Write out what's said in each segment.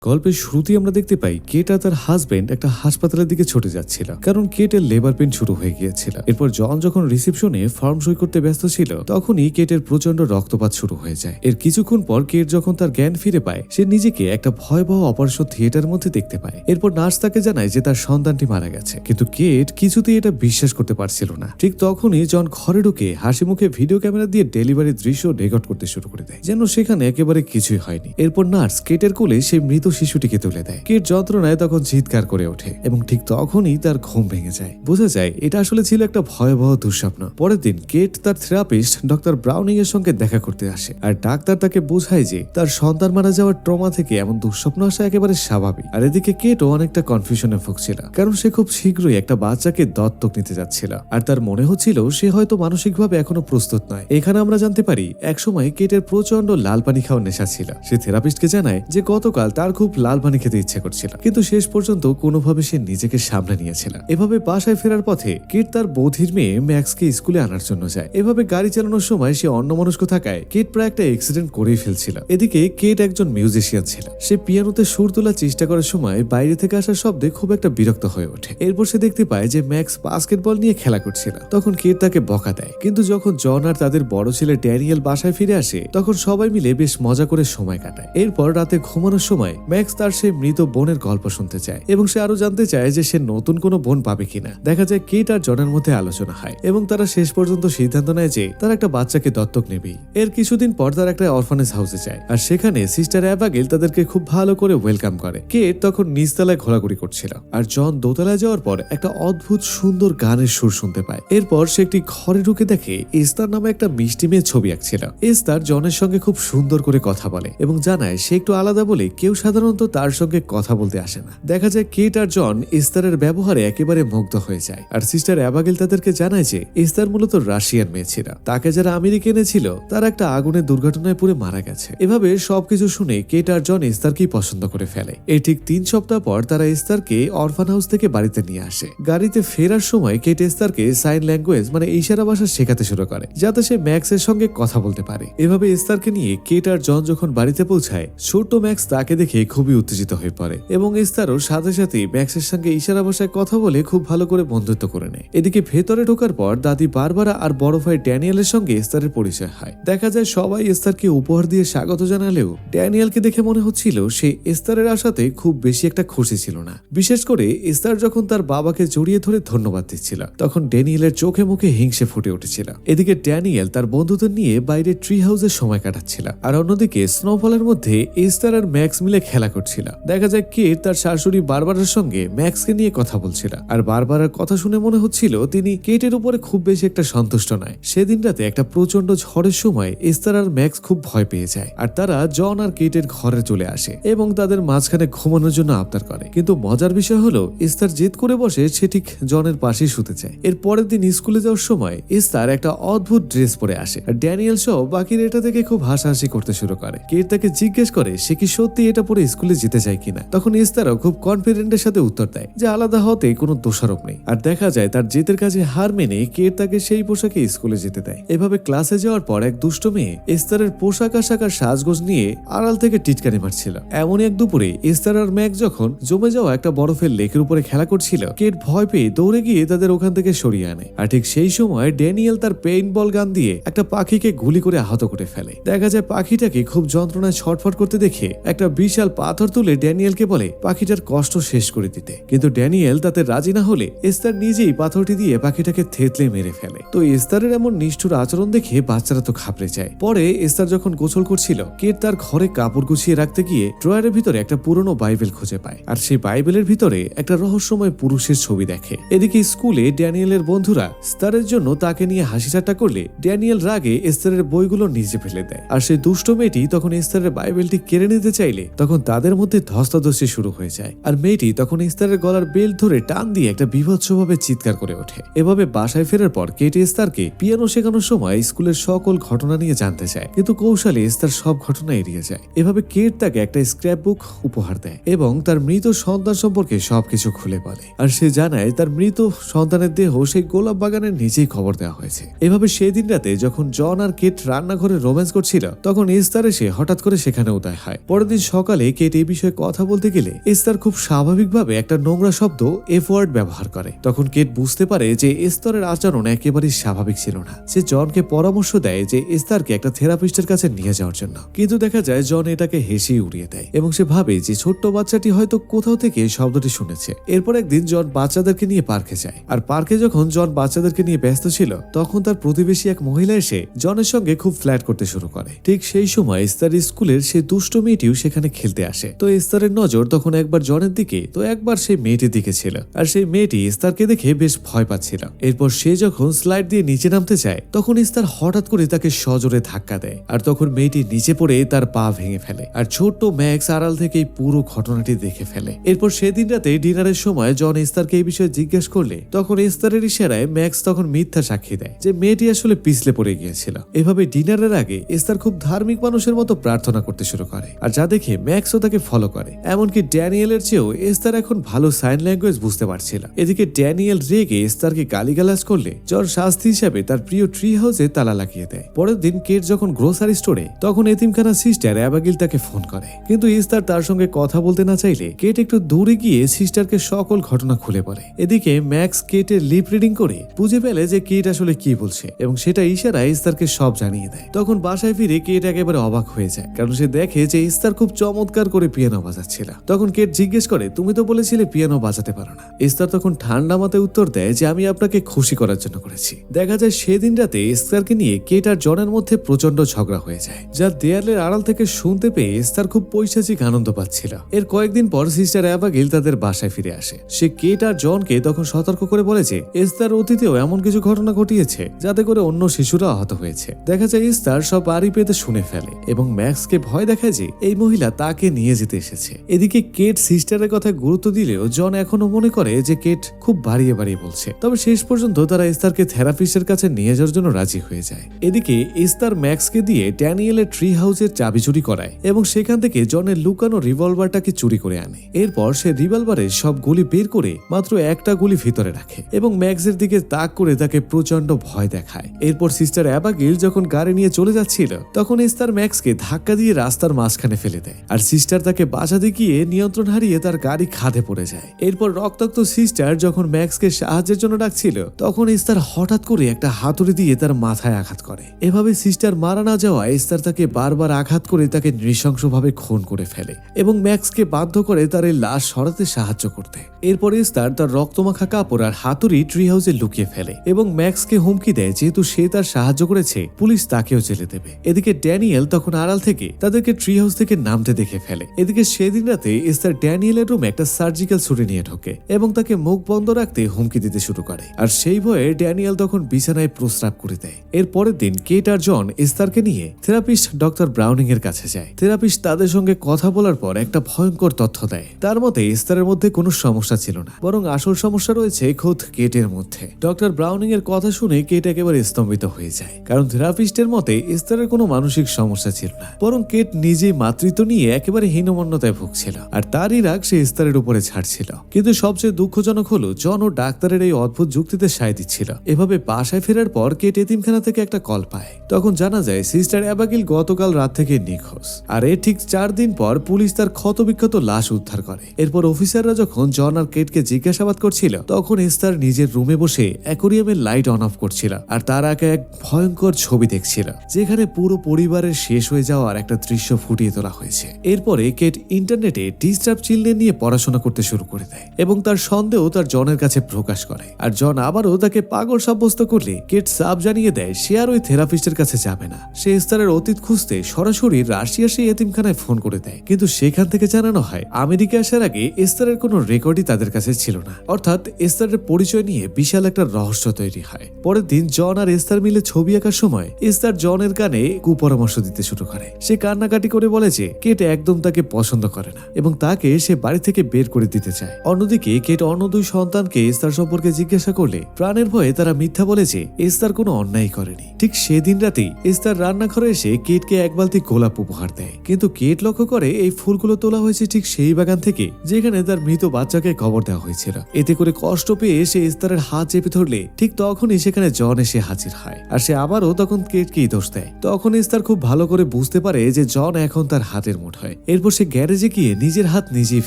গল্পের শুরুতেই আমরা দেখতে পাই কেট আর তার হাজবেন্ড একটা হাসপাতালের দিকে ছুটে যাচ্ছিল, কারণ কেটের লেবার পেন শুরু হয়ে গিয়েছিল। এরপর জন যখন রিসেপশনে ফর্ম সই করতে ব্যস্ত ছিল, তখনই কেটের প্রচন্ড রক্তপাত শুরু হয়ে যায়। এর কিছুক্ষণ পর কেট যখন তার জ্ঞান ফিরে পায়, সে নিজেকে একটা ভয়াবহ অপারেশন থিয়েটারের মধ্যে দেখতে পায়। এরপর নার্স তাকে জানায় যে তার সন্তানটি মারা গেছে, কিন্তু কেট কিছুতেই এটা বিশ্বাস করতে পারছিল না। ঠিক তখনই জন ঘরে ঢুকে হাসি মুখে ভিডিও ক্যামেরা দিয়ে ডেলিভারির দৃশ্য রেকর্ড করতে শুরু করে দেয়, যেন সেখানে একেবারে কিছুই হয়নি। এরপর নার্স কেটের কোলে সেই মৃত শিশুটিকে তুলে দেয়। কেট যন্ত্রণায় তখন চিৎকার করে ওঠে এবং ঠিক তখনই তার ঘুম ভেঙে যায়। বোঝা যায় এটা আসলে ছিল একটা ভয়াবহ দুঃস্বপ্ন। পরের দিন কেট তার থেরাপিস্ট ডক্টর ব্রাউনিং এর সঙ্গে দেখা করতে আসে, আর ডাক্তার তাকে বোঝায় যে তার সন্তান মারা যাওয়ার ট্রমা থেকে এমন দুঃস্বপ্ন আসা একেবারে স্বাভাবিক। আর এদিকে কেটও অনেকটা কনফিউশনে ভুগছিল, কারণ সে খুব শীঘ্রই একটা বাচ্চাকে দত্তক নিতে যাচ্ছিল, আর তার মনে হচ্ছিল সে হয়তো মানসিকভাবে এখনো প্রস্তুত নয়। এখানে আমরা জানতে পারি একসময় কেটের প্রচন্ড লাল পানি খাওয়ার নেশা ছিল। সে থেরাপিস্টকে জানায় যে গতকাল তার খুব লাল পানি খেতে ইচ্ছে করছিল, কিন্তু শেষ পর্যন্ত কোনোভাবে সে নিজেকে সামলে নিয়েছিল। এভাবে বাসায় ফেরার পথে কেট তার বধির মেয়ে ম্যাক্সকে স্কুলে আনার জন্য যায়। এভাবে গাড়ি চালানোর সময় সে অন্যমনস্ক থাকায় কেট প্রায় একটা অ্যাক্সিডেন্ট করেই ফেলছিল। এদিকে কেট একজন মিউজিশিয়ান ছিল। সে পিয়ানোতে সুর তোলার চেষ্টা করার সময় বাইরে থেকে আসা শব্দে খুব একটা বিরক্ত হয়ে ওঠে। এরপর সে দেখতে পায় যে ম্যাক্স বাস্কেটবল নিয়ে খেলা করছিল। তখন কেট তাকে বকা দেয়, কিন্তু যখন জন আর তাদের বড় ছেলে ড্যানিয়েল বাসায় ফিরে আসে, তখন সবাই মিলে বেশ মজা করে সময় কাটায়। এরপর রাতে ঘুমানোর সময় ম্যাক্স তার সেই মৃত বোনের গল্প শুনতে চায় এবং সে আরো জানতে চায় যে সে নতুন কোনো বোন পাবে কিনা। দেখা যায় কেট আর জনের মধ্যে আলোচনা হয় এবং তারা শেষ পর্যন্ত সিদ্ধান্ত নেয় যে তারা একটা বাচ্চাকে দত্তক নেবেই। এর কিছুদিন পর তারা একটা অরফানেজ হাউসে যায়, আর সেখানে সিস্টার অ্যাবাগেল তাদেরকে খুব ভালো করে ওয়েলকাম করে। কেট তখন নিচতলায় ঘোরাঘুরি করছিল, আর জন দোতলায় যাওয়ার পর একটা অদ্ভুত সুন্দর গানের সুর শুনতে পায়। এরপর সে একটি ঘরে ঢুকে দেখে এস্তার নামে একটা মিষ্টি মেয়ে ছবি আঁকছিল। এস্তার জনের সঙ্গে খুব সুন্দর করে কথা বলে এবং জানায় সে একটু আলাদা বলে কেউ সাধারণত তার সঙ্গে কথা বলতে আসে না। দেখা যায় কেট আর জন এস্তারের ব্যবহারে একেবারে মুগ্ধ হয়ে যায়, আর সিস্টার অ্যাবাগেল তাদেরকে জানায় যে এস্তার মূলত রাশিয়ান মেয়ে ছিল। তাকে যারা আমেরিকা এনেছিল তারা একটা আগুনের দুর্ঘটনায় পুড়ে মারা গেছে। এভাবে সবকিছু শুনে কেট আর জন এস্তারকেই পছন্দ করে ফেলে। এর ঠিক 3 সপ্তাহ পর তারা এস্তারকে অরফান হাউস থেকে বাড়িতে নিয়ে আসে। গাড়িতে ফেরার সময় কেট এস্তারকে সাইন ল্যাঙ্গুয়েজ মানে ইশারা ভাষা শেখাতে শুরু করে, যাতে সে ম্যাক্সের সঙ্গে কথা বলতে পারে। এভাবে এস্তারকে নিয়ে কেট আর জন যখন বাড়িতে পৌঁছায়, ছোট্ট ম্যাক্স তাকে দেখে খুবই উত্তেজিত হয়ে পড়ে এবং এস্তারও সাথে সাথে ম্যাক্সের সঙ্গে ইশারা ভাষায় কথা বলে খুব ভালো করে বন্ধুত্ব করে নেয়। এদিকে ভেতরে ঢোকার পর দাদি বারবারা আর বড় ভাই ড্যানিয়েলের সঙ্গে এস্তারের পরিচয় হয়। দেখা যায় সবাই এস্তারকে উপহার দিয়ে স্বাগত জানালেও ড্যানিয়েলকে দেখে মনে হচ্ছিল সে এস্তারের আশাতে খুব বেশি একটা খুশি ছিল না। বিশেষ করে এস্তার যখন তার বাবাকে জড়িয়ে ধরে ধন্যবাদ দিচ্ছিল, তখন ড্যানিয়েলের চোখে মুখে হিংসে ফুটে উঠেছিল। এদিকে ড্যানিয়েল তার বন্ধুদের নিয়ে বাইরে ট্রি হাউসে সময় কাটাচ্ছিল, আর অন্যদিকে স্নোফলের মধ্যে এস্তার আর ম্যাক্স মিলে খেলা করছিল। দেখা যায় কেট তার শাশুড়ি বারবারার সঙ্গে ম্যাক্সকে নিয়ে কথা বলছিল, আর বারবারার কথা শুনে মনে হচ্ছিল তিনি কেটের উপরে খুব বেশি একটা সন্তুষ্ট নয়। সেদিন রাতে একটা প্রচন্ড ঝড়ের সময় এস্তার আর ম্যাক্স খুব ভয় পেয়ে যায়, আর তারা জন আর কেটের ঘরে চলে আসে এবং তাদের মাঝখানে ঘুমানোর জন্য আবদার করে। কিন্তু মজার বিষয় হলো এস্তার জেদ করে বসে সে ঠিক জনের পাশেই শুতে চায়। এর পরের দিন স্কুলে যাওয়ার সময় এস্তার একটা অদ্ভুত ড্রেস পরে আসে, আর ড্যানিয়েল সহ বাকিরা এটা থেকে খুব হাসাহাসি করতে শুরু করে। কেট তাকে জিজ্ঞেস করে সে কি সত্যি এটা পরে স্কুলে যেতে চায় কিনা। তখন এস্তারও খুব কনফিডেন্টের সাথে উত্তর দেয় যে আলাদা হতে কোনো দোষারোপ নেই। আর দেখা যায় তার জেদের কাছে হার মেনে কেট তাকে সেই পোশাকে স্কুলে যেতে দেয়। এভাবে ক্লাসে যাওয়ার পর এক দুষ্ট মেয়ে এস্তারের পোশাক আশাক আর সাজগোজ নিয়ে আড়াল থেকে টিটকারি মারছিল। এমনই এক দুপুরে এস্তার আর ম্যাক যখন জমে যাওয়া একটা বরফের লেকের উপরে খেলা করছিল, কেট ভয় পেয়ে দৌড়ে গিয়ে তাদের ওখান থেকে সরিয়ে আনে। আর ঠিক সেই সময় ড্যানিয়েল তার পেইন্ট বল গান দিয়ে একটা পাখিকে গুলি করে আহত করে ফেলে। দেখা যায় পাখিটাকে খুব যন্ত্রণায় ছটফট করতে দেখে একটা বিশাল পাথর তুলে ড্যানিয়েলকে বলে পাখিটার কষ্ট শেষ করে দিতে, কিন্তু ড্যানিয়েল তাতে রাজি না হলে এস্তার নিজেই পাথরটি দিয়ে পাখিটাকে থেতলে মেরে ফেলে। তো এস্তারের এমন নিষ্ঠুর আচরণ দেখে বাচ্চারা তো ঘাবড়ে যায়। পরে এস্তার যখন গোসল করছিল, কেট তার ঘরে কাপড় গুছিয়ে রাখতে গিয়ে ড্রয়ারের ভিতরে একটা পুরনো বাইবেল খুঁজে পায়, আর সেই বাইবেলের ভিতরে একটা রহস্যময় পুরুষের ছবি দেখে। এদিকে স্কুলে ড্যানিয়েলের বন্ধুরা এস্তারের জন্য তাকে নিয়ে হাসি ঠাট্টা করলে ড্যানিয়েল রাগে এস্তারের বইগুলো নিচে ফেলে দেয়, আর সেই দুষ্ট মেয়েটি তখন এস্তারের বাইবেলটি কেড়ে নিতে চাইলে তখন তাদের মধ্যে ধস্তাধস্তি শুরু হয়ে যায়, আর মেয়েটি তখন এস্তারের গলার বেল্ট ধরে টান দিয়ে একটা বিভৎসভাবে চিৎকার করে ওঠে। এভাবে বাসায় ফেরার পর কেট এস্তারকে পিয়ানো শেখানোর সময় স্কুলের সকল ঘটনা নিয়ে জানতে চায়, কিন্তু কৌশলে এস্তার সব ঘটনা এড়িয়ে যায়। এভাবে কেট তাকে একটা স্ক্র্যাপ বুক উপহার দেয় এবং তার মৃত সন্তান সম্পর্কে সবকিছু খুলে বলে, আর সে জানায় তার মৃত সন্তানের দেহ সেই গোলাপ বাগানের নিচেই খবর দেওয়া হয়েছে। এভাবে সেদিন রাতে যখন জন আর কেট রান্নাঘরে রোম্যান্স করছিল, তখন এস্তার এসে হঠাৎ করে সেখানে উদয় হয়। পরের দিন সকালে কেট এই বিষয়ে কথা বলতে গেলে এস্তার খুব স্বাভাবিকভাবে একটা নোংরা শব্দ এফ ওয়ার্ড ব্যবহার করে। তখন কেট বুঝতে পারে যে এস্তরের আচরণ একেবারেই স্বাভাবিক ছিল না। সে জনকে পরামর্শ দেয় যে এস্তারকে একটা থেরাপিস্টের কাছে নিয়ে যাওয়ার জন্য, কিন্তু দেখা যায় জন এটাকে হেসে উড়িয়ে দেয় এবং সে ভাবে যে ছোট্ট বাচ্চাটি হয়তো কোথাও থেকে শব্দটি শুনেছে। এরপর একদিন জন বাচ্চাদেরকে নিয়ে পার্কে যায়, আর পার্কে যখন জন বাচ্চাদেরকে নিয়ে ব্যস্ত ছিল তখন তার প্রতিবেশী এক মহিলা এসে জনের সঙ্গে খুব ফ্ল্যাট করতে শুরু করে। ঠিক সেই সময় এস্তার স্কুলের সেই দুষ্ট মেয়েটিও সেখানে খেলতে আসে। তো এস্তারের নজর তখন একবার জনের দিকে তো একবার সেই মেয়েটির দিকে ছিল, আর সেই মেয়েটি এস্তারকে দেখে বেশ ভয় পাচ্ছিল। এরপর সে যখন স্লাইড দিয়ে নিচে নামতে চায় তখন এস্তার হঠাৎ করে তাকে সজোরে ধাক্কা দেয়, আর তখন মেয়েটি নিচে পড়ে তার পা ভেঙে ফেলে। আর ছোট্ট ম্যাক্স আড়াল থেকে এই পুরো ঘটনাটি দেখে ফেলে। এরপর সেদিন রাতে ডিনারের সময় জন এস্তারকে এই বিষয়ে জিজ্ঞেস করলে তখন এস্তারের ইশারায় ম্যাক্স তখন মিথ্যা সাক্ষী দেয় যে মেয়েটি আসলে পিছলে পড়ে গিয়েছিল। এভাবে ডিনারের আগে এস্তার খুব ধার্মিক মানুষের মতো প্রার্থনা করতে শুরু করে, আর যা দেখে ম্যাক্সও তাকে ফলো করে। এমনকি ড্যানিয়েলের চেয়েও এস্তার এখন ভালো সাইন ল্যাঙ্গুয়েজ বুঝতে পারছিল। এদিকে ড্যানিয়েল রেগে এস্তারকে গালিগালাজ করলে জন শাস্তি হিসাবে তার প্রিয় ট্রি হাউসে তালা লাগিয়ে দেয়। পরের দিন কেট যখন গ্রোসারি স্টোরে তখন এতিমখানা সিস্টার অ্যাবাগিল তাকে ফোন করে, কিন্তু এস্তার তার সঙ্গে কথা বলতে না চাইলে কেট একটু দূরে গিয়ে সিস্টারকে সকল ঘটনা খুলে বলে। এদিকে ম্যাক্স কেটের লিপ রিডিং করে বুঝে ফেলে যে কেট আসলে কি বলছে এবং সেটা ইশারায় এস্তারকে সব জানিয়ে দেয়। তখন বাসায় ফিরে কেট একেবারে অবাক হয়ে যায়, কারণ সে দেখে যে এস্তার খুব চমৎকার করে পিয়ানো বাজাচ্ছিল। তখন কেট জিজ্ঞেস করে, তুমি তো বলেছিলে পিয়ানো বাজাতে পারো না। এস্তার তখন ঠান্ডা মাথায় উত্তর দেয় যে আমি আপনাকে খুশি করার জন্য করেছি। দেখা যায় সেদিন রাতে এস্তারকে নিয়ে কেট আর জনের মধ্যে প্রচন্ড ঝগড়া হয়ে যায়, যা দেয়ালের আড়াল থেকে শুনতে পেয়ে এস্তার খুব পৈশাচিক আনন্দ পাচ্ছিল। এর কয়েকদিন পর সিস্টার অ্যাবাগিল তাদের বাসায় ফিরে আসে। সে কেট আর জনকে তখন সতর্ক করে বলে যে এস্তার অতীতেও এমন কিছু ঘটনা ঘটিয়েছে যাতে করে অন্য শিশুরা আহত হয়েছে। দেখা যায় এস্তার সব আড়ি পেতে শুনে ফেলে এবং ম্যাক্সকে ভয় দেখায় যে এই মহিলা তাকে নিয়ে যেতে এসেছে। এদিকে কেট সিস্টারের কথা গুরুত্ব দিলেও জন এখনো মনে করে যে কেট খুব বাড়িয়ে বাড়িয়ে বলছে। তবে শেষ পর্যন্ত তারা এস্তারকে থেরাপিস্টের কাছে নিয়ে যাওয়ার জন্য রাজি হয়ে যায়। এদিকে এস্তার ম্যাক্সকে দিয়ে ড্যানিয়েলের ট্রি হাউসের চাবি চুরি করায় এবং সেখান থেকে জনের লুকানো রিভলভারটাকে চুরি করে আনে। এরপর সে রিভলভারের সব গুলি বের করে মাত্র একটা গুলি ভিতরে রাখে এবং ম্যাক্সের দিকে তাক করে তাকে প্রচন্ড ভয় দেখায়। এরপর সিস্টার অ্যাবাগিল যখন গাড়ি নিয়ে চলে যাচ্ছিল তখন এস্তার ম্যাক্সকে ধাক্কা দিয়ে রাস্তার মাঝখানে ফেলে দেয়, আর সিস্টার তাকে বাঁচাতে গিয়ে নিয়ন্ত্রণ হারিয়ে তার গাড়ি খাদে পড়ে যায়। এরপর রক্তাক্ত সিস্টার যখন ম্যাক্সকে সাহায্যের জন্য ডাকছিল তখন এস্তার হঠাৎ করে একটা হাতুড়ি দিয়ে তার মাথায় আঘাত করে। এভাবে সিস্টার মারা না যাওয়ায় এস্তার তাকে বারবার আঘাত করে তাকে নৃশংসভাবে খুন করে ফেলে এবং ম্যাক্সকে বাধ্য করে তার এই লাশ সরাতে সাহায্য করতে। এরপর এস্তার তার রক্তমাখা কাপড় আর হাতুড়ি ট্রি হাউসে লুকিয়ে ফেলে এবং ম্যাক্সকে হুমকি দেয় যেহেতু সে তার সাহায্য করেছে পুলিশ তাকেও জেলে দেবে। এদিকে ড্যানিয়েল তখন আড়াল থেকে তাদেরকে ট্রি হাউস থেকে নামতে দেখে ফেলে। এদিকে সেদিন রাতে এস্তার ড্যানিয়েলের রুমে একটা সার্জিক্যাল ছুরি নিয়ে ঢোকে এবং তাকে মুখ বন্ধ রাখতে হুমকি দিতে শুরু করে, আর সেই ভয়ে ড্যানিয়েল তখন বিছানায় প্রস্রাব করে দেয়। এর পরের দিন কেট আর জন এস্তারকে নিয়ে থেরাপিস্ট ডক্টর ব্রাউনিং এর কাছে যায়। থেরাপিস্ট তাদের সঙ্গে কথা বলার পর একটা ভয়ঙ্কর তথ্য দেয়। তার মতে এস্তারের মধ্যে কোনো সমস্যা ছিল না, বরং আসল সমস্যা রয়েছে খোদ কেটের মধ্যে। ডক্টর ব্রাউনিং এর কথা শুনে কেট একেবারে স্তম্ভিত হয়ে যায়, কারণ থেরাপিস্টের মতে এস্তারের কোনো মানসিক সমস্যা ছিল না, বরং কেট নিজেই মাতৃত্ব নিয়ে একেবারে হীনমন্যতায় ভুগছিল, আর তারই রাগ সে এস্তারের উপরে ছাড়ছিল। কিন্তু সবচেয়ে দুঃখজনক হলো জন ও ডাক্তারের এই অদ্ভুত যুক্তিতে সায় দিচ্ছিল। এভাবে বাসায় ফেরার পর কেট এতিমখানা থেকে একটা কল পায়। তখন জানা যায় সিস্টার অ্যাবাগিল গতকাল রাত থেকে নিখোঁজ, আর এর ঠিক 4 দিন পর পুলিশ তার ক্ষতবিক্ষত লাশ উদ্ধার করে। এরপর অফিসাররা যখন জন আর কেটকে জিজ্ঞাসাবাদ করছিল তখন এস্তার নিজের রুমে বসে অ্যাকোরিয়ামের লাইট অন অফ করছিল, আর তার আগে এক ভয়ঙ্কর ছবি দেখছিল যেখানে পুরো পরিবারের শেষ হয়ে যাওয়ার একটা দৃশ্য ফুটিয়ে তোলা হয়েছে। এরপরে কেট ইন্টারনেটে ডিস্টার্ব চিলড্রেন নিয়ে পড়াশোনা করতে শুরু করে দেয় এবং তার সন্দেহ তার জনের কাছে প্রকাশ করে, আর জন আবারও তাকে পাগল সাব্যস্ত করলে কেট সাব জানিয়ে দেয় সে আর ওই থেরাপিস্টের কাছে যাবে না। সে এস্তারের অতীত খুঁজতে সরাসরি রাশিয়া সেই এতিমখানায় ফোন করে দেয়, কিন্তু সেখান থেকে জানানো হয় আমেরিকা আসার আগে এস্তারের কোনো রেকর্ডই তাদের কাছে ছিল না। অর্থাৎ এস্তারের পরিচয় নিয়ে বিশাল একটা রহস্য তৈরি হয়। পরের দিন জন আর এস্তার মিলে ছবি আঁকার সময় এস্তার জনের কানে কুপরামর্শ দিতে শুরু করে। সে কান্নাকাটি করে বলে যে কেট একদম তাকে পছন্দ করে না এবং তাকে সে বাড়ি থেকে বের করে দিতে চায়। অন্যদিকে কেট অন্য 2 সন্তানকে এস্তার সম্পর্কে জিজ্ঞাসা করলে প্রাণের ভয়ে তারা মিথ্যা বলে যে এস্তার কোনো অন্যায় করেনি। ঠিক সেদিন রাতেই এস্তার রান্নাঘরে এসে কেটকে এক বালতি গোলাপ উপহার দেয়, কিন্তু কেট লক্ষ্য করে এই ফুলগুলো তোলা হয়েছে ঠিক সেই বাগান থেকে যেখানে তার মৃত বাচ্চাকে কবর দেওয়া হয়েছিল। এতে করে কষ্ট পেয়ে সে এস্তারের হাত চেপে ধরলে ঠিক তখনই সেখানে জন এসে হাজির হয়, আর সে আবারও তখন কেটকেই দোষ দেয়। তখন এস্তার খুব ভালো করে বুঝতে পারে যে জন এখন তার হাতের মুঠোয় এরপর সে গ্যারেজে গিয়ে নিজের হাত নিজেই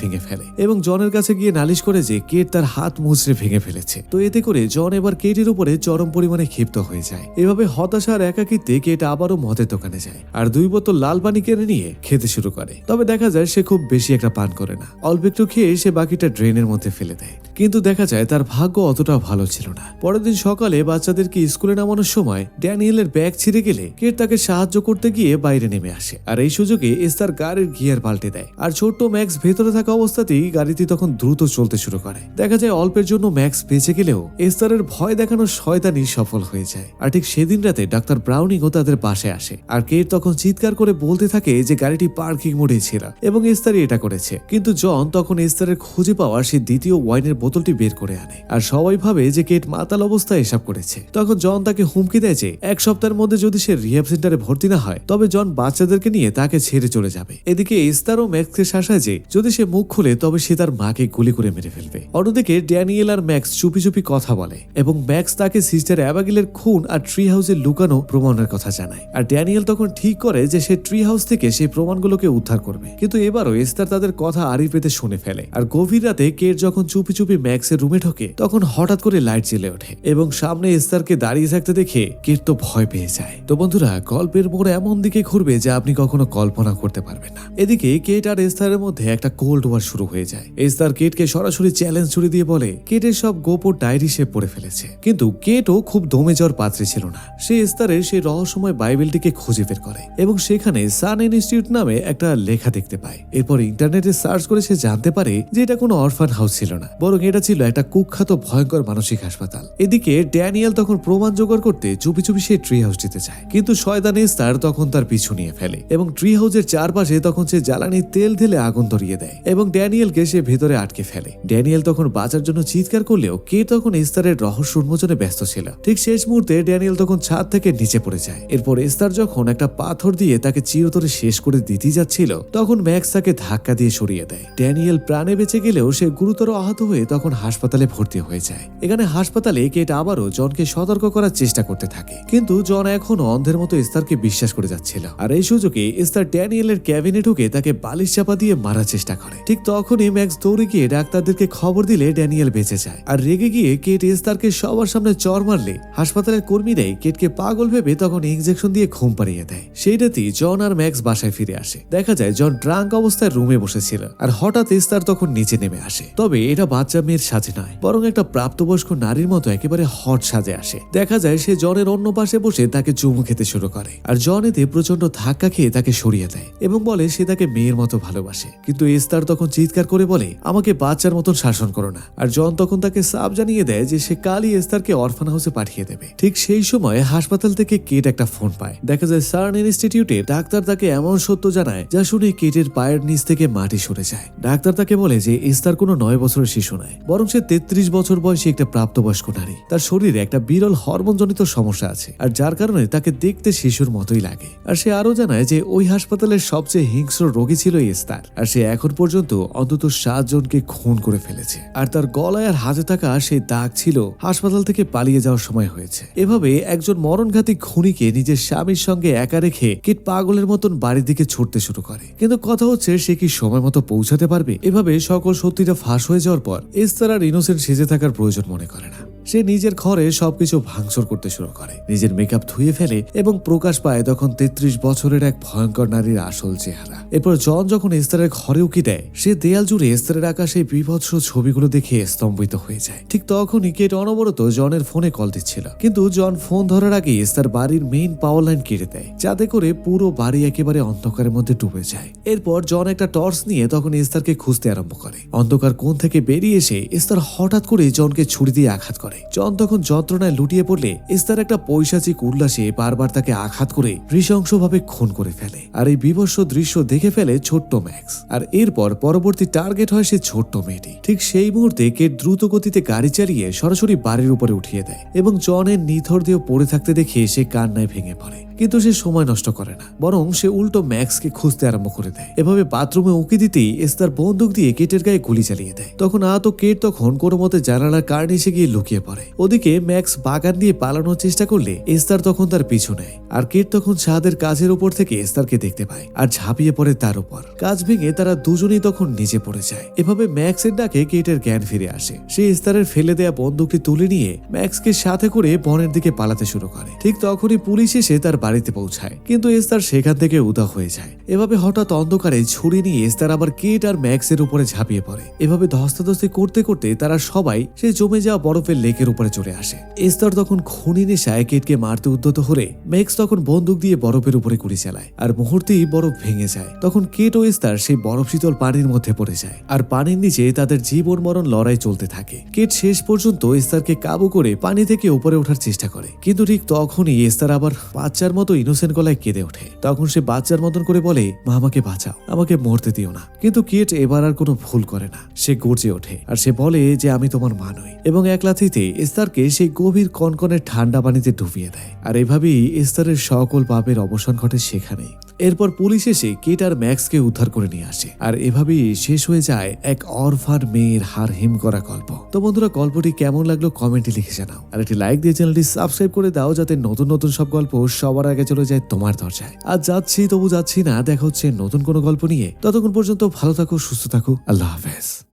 ভেঙে ফেলে এবং জনের কাছে গিয়ে নালিশ করে যে কেট তার হাত মুচড়ে ভেঙে ফেলেছে। তো এতে করে জন এবার কেটের উপরে চরম পরিমাণে ক্ষিপ্ত হয়ে যায়। এভাবে হতাশার একাকিত্বে কেট আবারও মদের দোকানে যায় আর 2 বোতল লাল পানি কিনে নিয়ে খেতে শুরু করে। তবে দেখা যায় সে খুব বেশি একটা পান করে না, অল্প একটু খেয়ে সে বাকিটা ড্রেনের মধ্যে ফেলে দেয়। কিন্তু দেখা যায় তার ভাগ্য অতটা ভালো ছিল না। পরের দিন সকালে বাচ্চাদেরকে স্কুলে নামানোর সময় ড্যানিয়েলের ব্যাগ ছিঁড়ে গেলে কেট তাকে সাহায্য করতে গিয়ে বাইরে নেমে আসে আর এই সুযোগে এস্তার গাড়ির গিয়ার পাল্টে দেয় আর ছোট্ট ম্যাক্স ভেতরে থাকা অবস্থাতেই গাড়িটি তখন দ্রুত চলতে শুরু করে। দেখা যায় অল্পের জন্য ম্যাক্স বেঁচে গেলেও এস্তারের ভয় দেখানোর শয়তানি সফল হয়ে যায়। আর ঠিক সেদিন রাতে ডাক্তার ব্রাউনিংও তাদের পাশে আসে আর কেট তখন চিৎকার করে বলতে থাকে যে গাড়িটি পার্কিং মোডে ছিল এবং এস্তারই এটা করেছে। কিন্তু জন তখন এস্তারের খুঁজে পাওয়া সেই দ্বিতীয় ওয়াইনের বোতলটি বের করে আনে আর সবাই ভাবে যে কেট মাতাল অবস্থায় এসব করেছে। তখন জন তাকে হুমকি দেয় যে 1 সপ্তাহের মধ্যে যদি সে রিহ্যাব সেন্টারে ভর্তি না হয় তবে জন বাচ্চাদেরকে নিয়ে তাকে ছেড়ে চলে যাবে। এদিকে এস্তার ও ম্যাক্সকে শাসায় যে যদি সে মুখ খুলে তবে সে তার মাকে গুলি করে মেরে ফেলবে। অন্যদিকে ড্যানিয়েল আর ম্যাক্স চুপি চুপি কথা বলে এবং ম্যাক্স তাকে সিস্টার অ্যাবাগিলের খুন আর ট্রি হাউসে লুকানো প্রমাণের কথা জানায়। আর ড্যানিয়েল তখন ঠিক করে যে সে ট্রি হাউস থেকে সেই প্রমাণগুলোকে উদ্ধার করবে। কিন্তু এবারও এস্তার তাদের কথা আড়ি পেতে শুনে ফেলে আর গভীর রাতে কেট যখন চুপি চুপি ম্যাক্সের রুমে ঢোকে তখন হঠাৎ করে লাইট জ্বলে ওঠে এবং সামনে এস্তারকে দাঁড়িয়ে থাকতে দেখে কেট তো ভয় পেয়ে যায়। তো বন্ধুরা, গল্পের মোড় এমন দিকে ঘুরবে যা আপনি কখনো কল্পনা করতে পারবেন না। এদিকে কেট আর এস্তারের মধ্যে একটা কোল্ড ওয়ার শুরু হয়ে যায়। এস্তার কেটকে সরাসরি চ্যালেঞ্জ ছুড়ে দিয়ে বলে কেটের সব গোপন ডায়েরি সে পড়ে ফেলেছে। কিন্তু কেটও খুব দমে যাওয়ার পাত্রে ছিল না। সে এস্তারের সেই রহস্যময় বাইবেলটিকে খুঁজে বের করে এবং সেখানে সান ইনস্টিটিউট নামে একটা লেখা দেখতে পায়। এরপর ইন্টারনেটে সার্চ করে সে জানতে পারে যে এটা কোনো অরফান হাউস ছিল না, বরং এটা ছিল একটা কুখ্যাত ভয়ঙ্কর মানসিক হাসপাতাল। এদিকে ড্যানিয়েল তখন প্রমাণ জোগাড় করতে চুপি চুপি সে ট্রি হাউস যেতে চায়, কিন্তু শয়তান এস্তার তখন তার পিছু নিয়ে ফেলে এবং ট্রি হাউসের চারপাশে তখন সে জ্বালানি তেল ঢেলে আগুন ধরিয়ে দেয় এবং ড্যানিয়েলকে সে ভেতরে আটকে ফেলে। ড্যানিয়েল তখন বাঁচার জন্য চিৎকার করলেও কে তখন এস্তারের রহস্য উন্মোচনে ব্যস্ত ছিল। ঠিক শেষ মুহূর্তে ড্যানিয়েল তখন ছাদ থেকে নিচে পড়ে যায়। এরপর এস্তার যখন একটা পাথর দিয়ে তাকে চিরতরে শেষ করে দিতে যাচ্ছিল তখন ম্যাক্স তাকে ধাক্কা দিয়ে সরিয়ে দেয়। ড্যানিয়েল প্রাণে বেঁচে গেলেও সে গুরুতর আহত হয়ে তখন হাসপাতালে ভর্তি হয়ে যায়। এখানে হাসপাতালে কেট আবারও জনকে সতর্ক করার চেষ্টা করতে থাকে, কিন্তু জন এখনো অন্ধের মতো এস্তারকে বিশ্বাস করে যাচ্ছিল। আর এই সুযোগে এস্তার ড্যানিয়েলের ক্যাবিনে ঢুকে তাকে বালিশ চাপা দিয়ে মারার চেষ্টা করে। ঠিক তখনই ম্যাক্স দৌড়ে গিয়ে ডাক্তারদেরকে খবর দিলে ড্যানিয়েল বেঁচে যায়। আর রেগে গিয়ে কেট এস্তারকে সবার সামনে চর মারলে হাসপাতালের কর্মীরাই কেটকে পাগল ভেবে তখন ইনজেকশন দিয়ে ঘুম পাড়িয়ে দেয়। সেই রাতেই জন আর ম্যাক্স বাসায় ফিরে আসে। দেখা যায় জন ড্রাঙ্ক অবস্থায় রুমে বসেছিল আর হঠাৎ এস্তার তখন নিচে নেমে আসে। তবে এটা বাচ্চা মেয়ের সাজে নয়, বরং একটা প্রাপ্তবয়স্ক নারীর মতো একেবারে হট সাজে আসে। দেখা যায় সে জনের অন্য পাশে বসে তাকে চুমু খেতে শুরু করে আর জন এতে প্রচন্ড ধাক্কা খেয়ে তাকে সরিয়ে দেয় এবং বলে সে তাকে মেয়ের মতো ভালোবাসে। কিন্তু এস্তার তখন চিৎকার করে বলে আমাকে বাচ্চার মতন শাসন করো না। আর জন তখন তাকে সাফ জানিয়ে দেয় যে সে কালই এস্তারকে অরফান হাউসে পাঠিয়ে দেবে। ঠিক সেই সময় হাসপাতাল থেকে কেট একটা ফোন পায়। দেখা যায় সার্ন ইনস্টিটিউটে ডাক্তার তাকে এমন সত্য জানায় যা শুনে কেটের পায়ের নিচ থেকে মাটি সরে যায়। ডাক্তার তাকে বলে যে এস্তার কোনো 9 বছরের শিশু নয়, বরং সে 33 বছর বয়সী একটা প্রাপ্তবয়স্ক নারী। তার শরীরে একটা বিরল হরমোনজনিত সমস্যা আছে আর যার কারণে তাকে দেখতে শিশুর মতোই লাগে। আর সে আরো জানায় যে ওই হাসপাতালের সবচেয়ে হিংস্র রোগী ছিল এস্তার আর সে এখন পর্যন্ত অন্তত 7 জনকে খুন করে ফেলেছে। আর তার গলায় আর হাতে থাকা সেই দাগ ছিল হাসপাতাল থেকে পালিয়ে যাওয়ার সময় হয়েছে। এভাবে একজন মরণঘাতী খুনিকে নিজের স্বামীর সঙ্গে একা রেখে কিট পাগলের মতন বাড়ির দিকে ছুটতে শুরু করে। কিন্তু কথা হচ্ছে সে কি সময় মতো পৌঁছাতে পারবে? এভাবে সকল সত্যিটা ফাঁস হয়ে যাওয়ার পর এস্তার আর ইনোসেন্ট সেজে থাকার প্রয়োজন মনে করে না। সে নিজের ঘরে সবকিছু ভাঙচুর করতে শুরু করে, নিজের মেকআপ ধুয়ে ফেলে এবং প্রকাশ পায় তখন 33 বছরের এক ভয়ঙ্কর নারীর আসল চেহারা। এরপর জন যখন এস্তারের ঘরে উকি দেয় সে দেয়াল জুড়ে এস্তারের আঁকা সেই বিভৎস ছবিগুলো দেখে স্তম্ভিত হয়ে যায়। ঠিক তখনই কেট অনবরত জনের ফোনে কল দিচ্ছিল, কিন্তু জন ফোন ধরার আগে এস্তার বাড়ির মেইন পাওয়ার লাইন কেটে দেয়, যাতে করে পুরো বাড়ি একেবারে অন্ধকারের মধ্যে ডুবে যায়। এরপর জন একটা টর্চ নিয়ে তখন এস্তারকে খুঁজতে আরম্ভ করে। অন্ধকার কোণ থেকে বেরিয়ে এসে এস্তার হঠাৎ করে জনকে ছুরি দিয়ে আঘাত করে। জন তখন যন্ত্রণায় লুটিয়ে পড়লে এস্তার একটা পৈশাচিক উল্লাসে বারবার তাকে আঘাত করে নৃশংসভাবে খুন করে ফেলে। আর এই বিভৎস দৃশ্য দেখে ফেলে ছোট্ট ম্যাক্স। আর এরপর পরবর্তী টার্গেট হয় সে ছোট্ট মেয়েটি। ঠিক সেই মুহূর্তে কেট দ্রুত গতিতে গাড়ি চালিয়ে সরাসরি বাড়ির উপরে উঠিয়ে দেয় এবং জনের নিথর দিয়ে পড়ে থাকতে দেখে সে কান্নায় ভেঙে পড়ে। কিন্তু সে সময় নষ্ট করে না, বরং সে উল্টো ম্যাক্সকে খুঁজতে আরম্ভ করে দেয়। এভাবে বাথরুমে উকি দিতেই এস্তার বন্দুক দিয়ে কেটের গায়ে গুলি চালিয়ে দেয়। তখন আহত কেট তখন কোনো মতে জানালার কার নিচে গিয়ে লুকিয়ে পড়ে। ওদিকে ম্যাক্স বাগান নিয়ে পালানোর চেষ্টা করলে এস্তার তখন তার পিছু নেয়, আর কেট তখন ছাদের কাজের উপর থেকে এস্তারকে দেখতে পায় আর ঝাঁপিয়ে পড়ে তার উপর। কাজ ভেঙে তারা দুজনেই তখন নিচে পড়ে যায়। এভাবে ম্যাক্সের ডাকে কেটের জ্ঞান ফিরে আসে। সে এস্তারের ফেলে দেয়া বন্দুকটি তুলে নিয়ে ম্যাক্সকে সাথে করে বনের দিকে পালাতে শুরু করে। ঠিক তখনই পুলিশ এসে তার বাড়িতে পৌঁছায়, কিন্তু এস্তার সেখান থেকে উধাও হয়ে যায়। এভাবে হঠাৎ অন্ধকারে ছুরি নিয়ে এস্তার আবার কেট আর ম্যাক্সের উপরে ঝাঁপিয়ে পড়ে। এভাবে ধস্তাধস্তি করতে করতে তারা সবাই সেই জমে যাওয়া বরফের লেকের উপরে চলে আসে। এস্তার তখন খুনি নেশায় কেটকে মারতে উদ্যত হলে ম্যাক্স তখন বন্দুক দিয়ে বরফের উপরে গুলি চালায়, আর মুহূর্তেই বরফ ভেঙে যায়। তখন কেট ও এস্তার সেই বরফ শীতল পানির মধ্যে পড়ে যায়, আর পানির নিচে তাদের জীবন মরণ লড়াই চলতে থাকে। কেট শেষ পর্যন্ত এস্তারকে কাবু করে পানি থেকে উপরে ওঠার চেষ্টা করে, কিন্তু ঠিক তখনই এস্তার আবার বাচ্চার মতো ইনোসেন্ট গলায় কেঁদে ওঠে। তখন সে বাচ্চার মতন করে বলে, মা আমাকে বাঁচাও, আমাকে মরতে দিও না। কিন্তু কেট এবার আর কোনো ভুল করে না। সে গর্জে ওঠে আর সে বলে যে আমি তোমার মা নই, এবং এক লাথিতে এস্তারকে সেই গভীর কনকনে ঠান্ডা পানিতে ডুবিয়ে দেয়। আর এভাবেই এস্তারের সকল পাপের অবসান ঘটে সেখানেই। এরপর পুলিশ এসে কেট আর ম্যাক্সকে উদ্ধার করে নিয়ে আসে, আর এভাবেই শেষ হয়ে যায় এক অরফান মেয়ের হার হিম করা গল্প। তো বন্ধুরা, গল্পটি কেমন লাগলো কমেন্টে লিখে জানাও, আর একটি লাইক দিয়ে চ্যানেলটি সাবস্ক্রাইব করে দাও, যাতে নতুন নতুন সব গল্প সবার আগে চলে যায় তোমার দরজায়। আর যাচ্ছি তবু যাচ্ছি না, দেখা হচ্ছে নতুন কোনো গল্প নিয়ে। ততক্ষণ পর্যন্ত ভালো থাকো, সুস্থ থাকো, আল্লাহ হাফেজ।